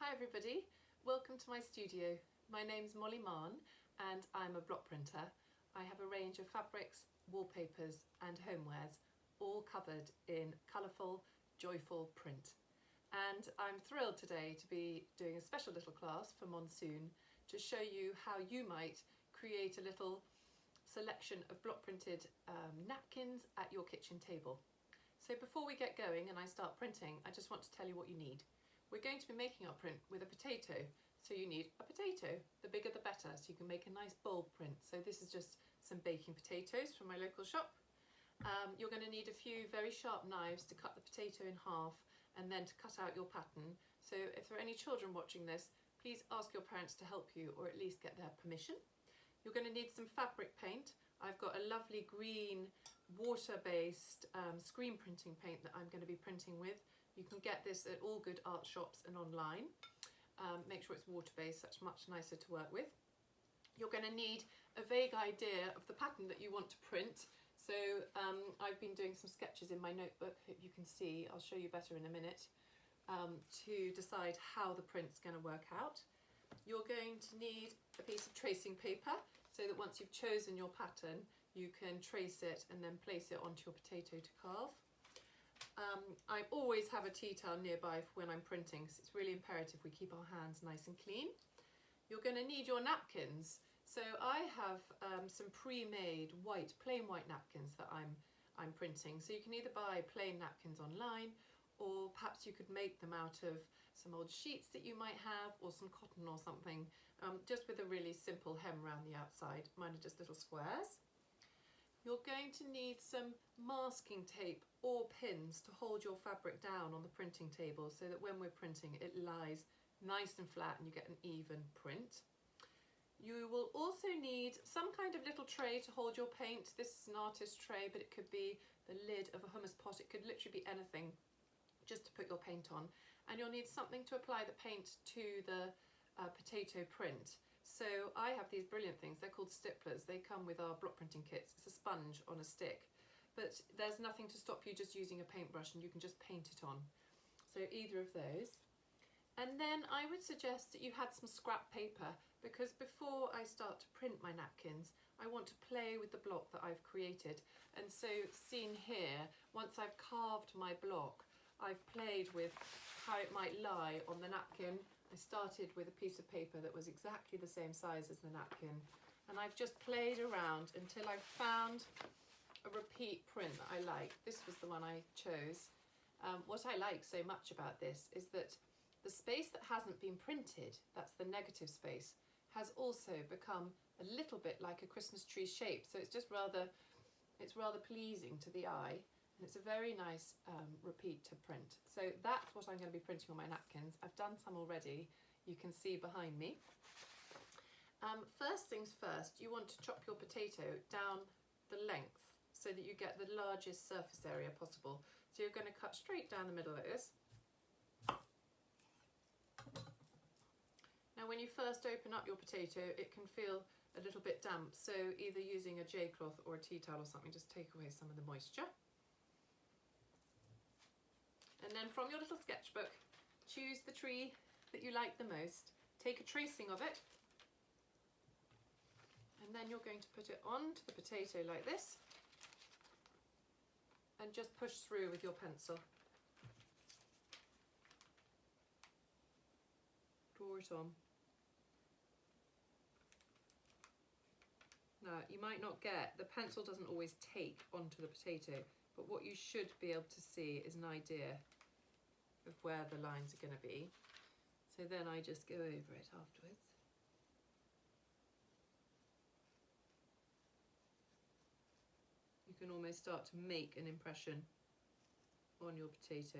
Hi everybody, welcome to my studio. My name's Mahon and I'm a block printer. I have a range of fabrics, wallpapers and homewares, all covered in colourful, joyful print. And I'm thrilled today to be doing a special little class for Monsoon to show you how you might create a little selection of block printed napkins at your kitchen table. So before we get going and I start printing, I just want to tell you what you need. We're going to be making our print with a potato, so you need a potato. The bigger the better, so you can make a nice bold print. So this is just some baking potatoes from my local shop. You're going to need a few very sharp knives to cut the potato in half and then to cut out your pattern. So if there are any children watching this, please ask your parents to help you or at least get their permission. You're going to need some fabric paint. I've got a lovely green water-based screen printing paint that I'm going to be printing with. You can get this at all good art shops and online. Make sure it's water-based, that's much nicer to work with. You're going to need a vague idea of the pattern that you want to print. So I've been doing some sketches in my notebook, hope you can see, I'll show you better in a minute, to decide how the print's going to work out. You're going to need a piece of tracing paper so that once you've chosen your pattern, you can trace it and then place it onto your potato to carve. I always have a tea towel nearby for when I'm printing, because it's really imperative we keep our hands nice and clean. You're going to need your napkins. So I have some pre-made plain white napkins that I'm printing. So you can either buy plain napkins online, or perhaps you could make them out of some old sheets that you might have, or some cotton or something, just with a really simple hem around the outside. Mine are just little squares. You're going to need some masking tape or pins to hold your fabric down on the printing table so that when we're printing it lies nice and flat and you get an even print. You will also need some kind of little tray to hold your paint. This is an artist tray, but it could be the lid of a hummus pot. It could literally be anything just to put your paint on. And you'll need something to apply the paint to the potato print. So I have these brilliant things, they're called stipplers. They come with our block printing kits. It's a sponge on a stick, but there's nothing to stop you just using a paintbrush and you can just paint it on. So either of those. And then I would suggest that you had some scrap paper, because before I start to print my napkins, I want to play with the block that I've created. And so seen here, once I've carved my block, I've played with how it might lie on the napkin. I started with a piece of paper that was exactly the same size as the napkin, and I've just played around until I found a repeat print that I like. This was the one I chose. What I like so much about this is that the space that hasn't been printed, that's the negative space, has also become a little bit like a Christmas tree shape. So it's just rather pleasing to the eye. And it's a very nice repeat to print. So that's what I'm going to be printing on my napkins. I've done some already, you can see behind me. First things first, you want to chop your potato down the length so that you get the largest surface area possible. So you're going to cut straight down the middle like this. Now when you first open up your potato, it can feel a little bit damp, so either using a J-cloth or a tea towel or something, just take away some of the moisture. And then from your little sketchbook, choose the tree that you like the most, take a tracing of it, and then you're going to put it onto the potato like this, and just push through with your pencil. Draw it on. Now, you might not get, the pencil doesn't always take onto the potato, but what you should be able to see is an idea of where the lines are going to be. So then I just go over it afterwards. You can almost start to make an impression on your potato,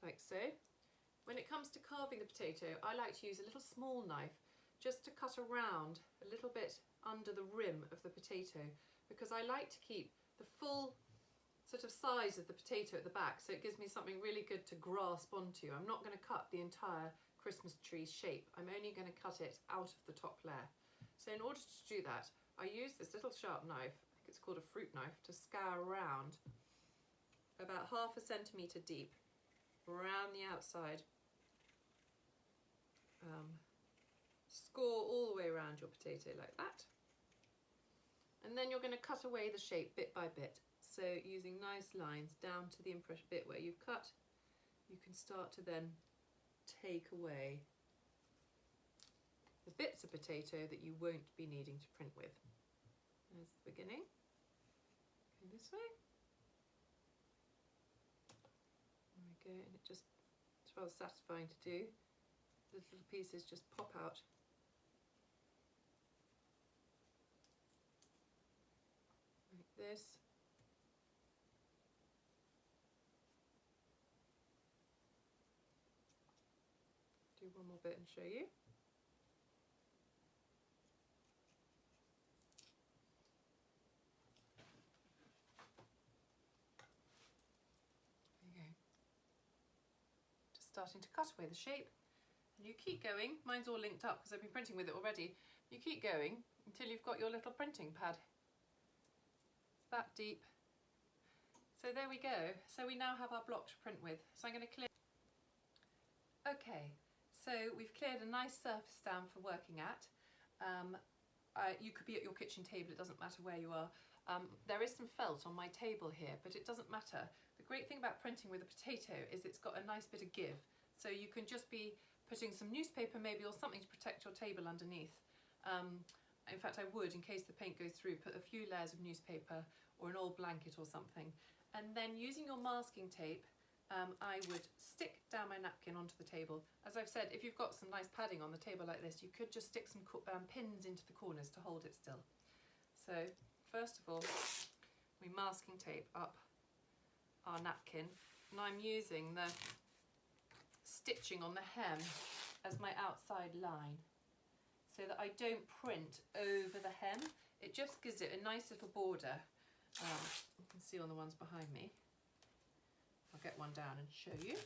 like so. When it comes to carving the potato, I like to use a little small knife just to cut around a little bit under the rim of the potato, because I like to keep the full sort of size of the potato at the back, so it gives me something really good to grasp onto. I'm not going to cut the entire Christmas tree shape, I'm only going to cut it out of the top layer. So in order to do that, I use this little sharp knife, I think it's called a fruit knife, to scour around about 1/2 centimetre deep around the outside. Score all the way around your potato like that. And then you're going to cut away the shape bit by bit. So using nice lines down to the impression bit where you've cut, you can start to then take away the bits of potato that you won't be needing to print with. There's the beginning. Go this way. There we go, and it's rather satisfying to do. The little pieces just pop out. Like this. Do one more bit and show you. There you go. Just starting to cut away the shape. And you keep going. Mine's all linked up because I've been printing with it already. You keep going until you've got your little printing pad. It's that deep. So there we go. So we now have our block to print with. So I'm going to clear. Okay, so we've cleared a nice surface down for working at. You could be at your kitchen table, it doesn't matter where you are. There is some felt on my table here, but it doesn't matter. The great thing about printing with a potato is it's got a nice bit of give. So you can just be putting some newspaper maybe or something to protect your table underneath. In fact, I would, in case the paint goes through, put a few layers of newspaper or an old blanket or something. And then using your masking tape, I would stick down my napkin onto the table. As I've said, if you've got some nice padding on the table like this, you could just stick some pins into the corners to hold it still. So first of all, we masking tape up our napkin, and I'm using the stitching on the hem as my outside line so that I don't print over the hem. It just gives it a nice little border. You can see on the ones behind me. I'll get one down and show you.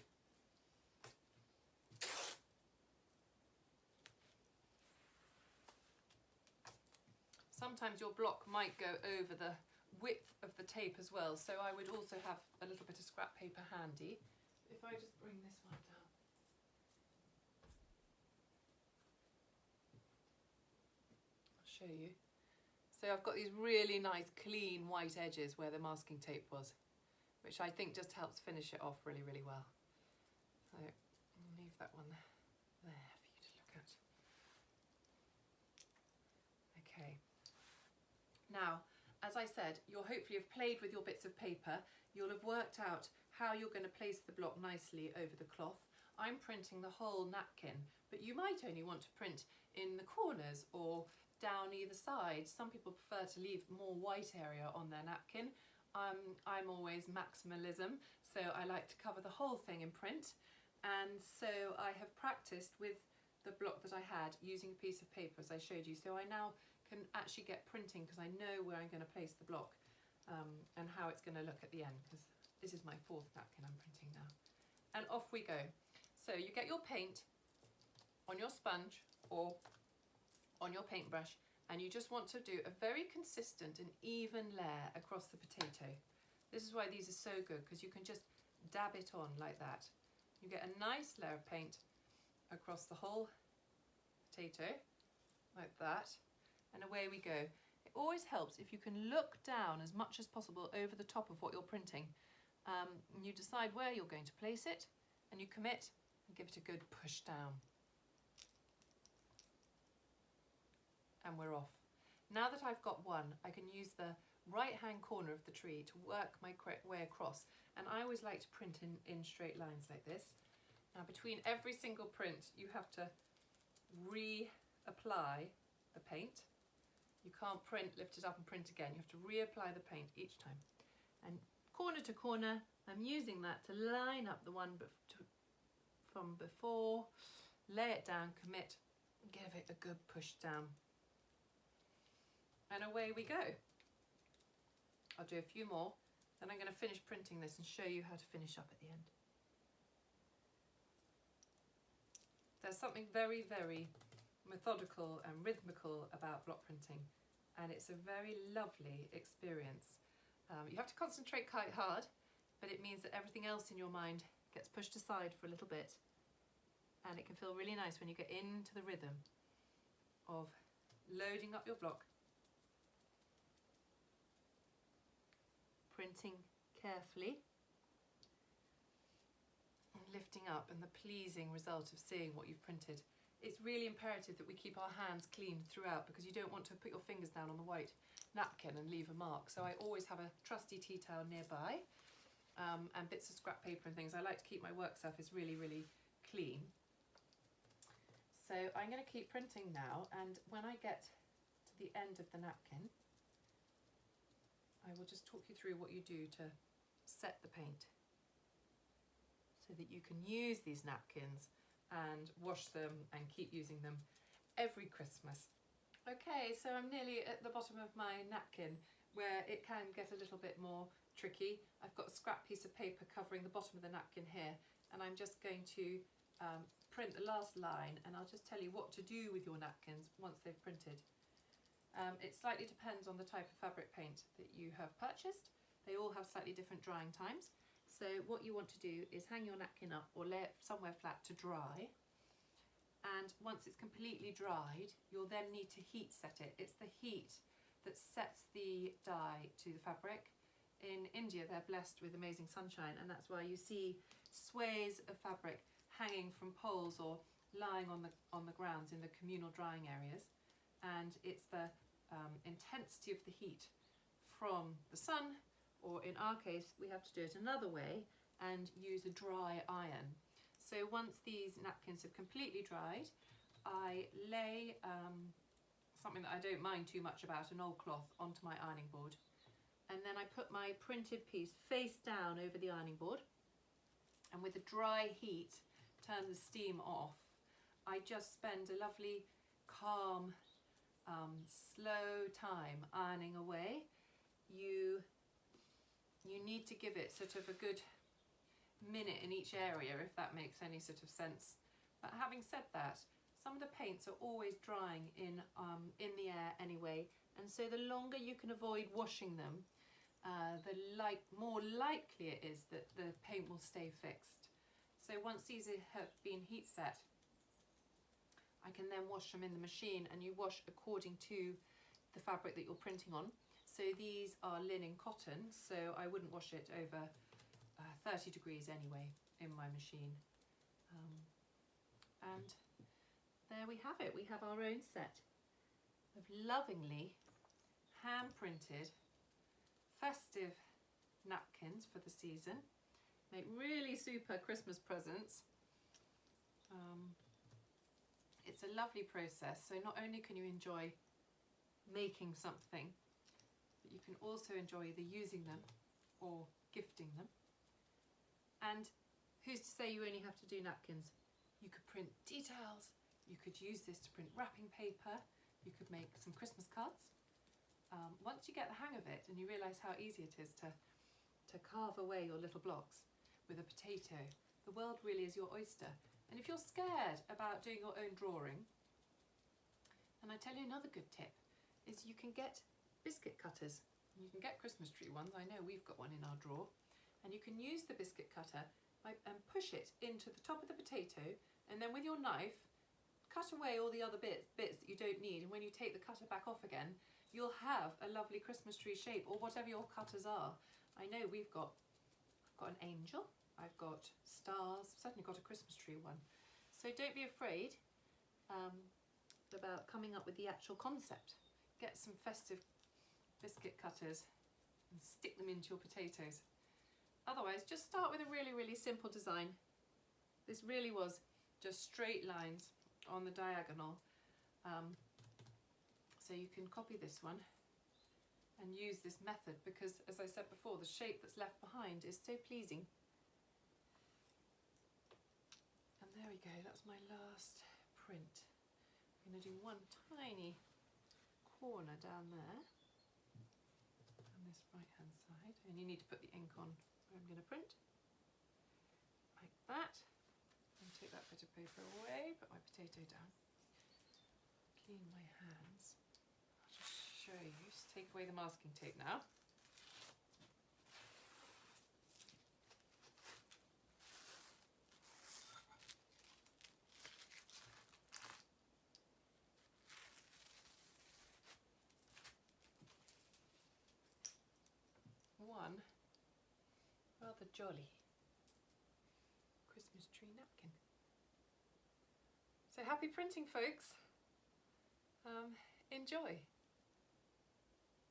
Sometimes your block might go over the width of the tape as well, so I would also have a little bit of scrap paper handy. If I just bring this one down. I'll show you. So I've got these really nice clean white edges where the masking tape was, which I think just helps finish it off really, really well. So I'll leave that one there for you to look at. Okay. Now, as I said, you'll hopefully have played with your bits of paper. You'll have worked out how you're going to place the block nicely over the cloth. I'm printing the whole napkin, but you might only want to print in the corners or down either side. Some people prefer to leave more white area on their napkin. I'm always maximalism, so I like to cover the whole thing in print. And so I have practiced with the block that I had using a piece of paper as I showed you. So I now can actually get printing because I know where I'm going to place the block and how it's going to look at the end, because this is my fourth napkin I'm printing now. And off we go. So you get your paint on your sponge or on your paintbrush, and you just want to do a very consistent and even layer across the potato. This is why these are so good, because you can just dab it on like that. You get a nice layer of paint across the whole potato, like that, and away we go. It always helps if you can look down as much as possible over the top of what you're printing. You decide where you're going to place it, and you commit and give it a good push down. And we're off. Now that I've got one, I can use the right hand corner of the tree to work my way across, and I always like to print in straight lines like this. Now between every single print you have to reapply the paint. You can't print, lift it up and print again. You have to reapply the paint each time. And corner to corner, I'm using that to line up the one from before, lay it down, commit, give it a good push down. And away we go. I'll do a few more, then I'm going to finish printing this and show you how to finish up at the end. There's something very, very methodical and rhythmical about block printing, and it's a very lovely experience. You have to concentrate quite hard, but it means that everything else in your mind gets pushed aside for a little bit, and it can feel really nice when you get into the rhythm of loading up your block, printing carefully, and lifting up, and the pleasing result of seeing what you've printed. It's really imperative that we keep our hands clean throughout, because you don't want to put your fingers down on the white napkin and leave a mark. So I always have a trusty tea towel nearby, and bits of scrap paper and things. I like to keep my work surface really, really clean. So I'm going to keep printing now, and when I get to the end of the napkin, I will just talk you through what you do to set the paint so that you can use these napkins and wash them and keep using them every Christmas. Okay, so I'm nearly at the bottom of my napkin, where it can get a little bit more tricky. I've got a scrap piece of paper covering the bottom of the napkin here, and I'm just going to print the last line, and I'll just tell you what to do with your napkins once they've printed. It slightly depends on the type of fabric paint that you have purchased. They all have slightly different drying times. So what you want to do is hang your napkin up or lay it somewhere flat to dry. And once it's completely dried, you'll then need to heat set it. It's the heat that sets the dye to the fabric. In India, they're blessed with amazing sunshine, and that's why you see sways of fabric hanging from poles or lying on the grounds in the communal drying areas. And it's the intensity of the heat from the sun, or in our case, we have to do it another way and use a dry iron. So once these napkins have completely dried, I lay something that I don't mind too much about, an old cloth, onto my ironing board. And then I put my printed piece face down over the ironing board, and with a dry heat, turn the steam off. I just spend a lovely, calm, slow time ironing away. You need to give it sort of a good minute in each area, if that makes any sort of sense. But having said that, some of the paints are always drying in the air anyway, and so the longer you can avoid washing them, the more likely it is that the paint will stay fixed. So once these have been heat set, I can then wash them in the machine, and you wash according to the fabric that you're printing on. So these are linen cotton, so I wouldn't wash it over 30 degrees anyway in my machine. And there we have it. We have our own set of lovingly hand-printed festive napkins for the season. Make really super Christmas presents. It's a lovely process, so not only can you enjoy making something, but you can also enjoy the using them or gifting them. And who's to say you only have to do napkins? You could print details, you could use this to print wrapping paper, you could make some Christmas cards. Once you get the hang of it and you realise how easy it is to carve away your little blocks with a potato, the world really is your oyster. And if you're scared about doing your own drawing, and I tell you another good tip, is you can get biscuit cutters. You can get Christmas tree ones. I know we've got one in our drawer. And you can use the biscuit cutter and push it into the top of the potato, and then with your knife, cut away all the other bits that you don't need. And when you take the cutter back off again, you'll have a lovely Christmas tree shape, or whatever your cutters are. I know I've got an angel, I've got stars, I've certainly got a Christmas tree one. So don't be afraid about coming up with the actual concept. Get some festive biscuit cutters and stick them into your potatoes. Otherwise, just start with a really, really simple design. This really was just straight lines on the diagonal. So you can copy this one and use this method, because, as I said before, the shape that's left behind is so pleasing. And there we go, that's my last print. I'm going to do one tiny corner down there on this right hand side, and you need to put the ink on where I'm going to print, like that. And take that bit of paper away, put my potato down, clean my hands. I'll just show you, just take away the masking tape now. rather jolly Christmas tree napkin. So happy printing, folks. Enjoy.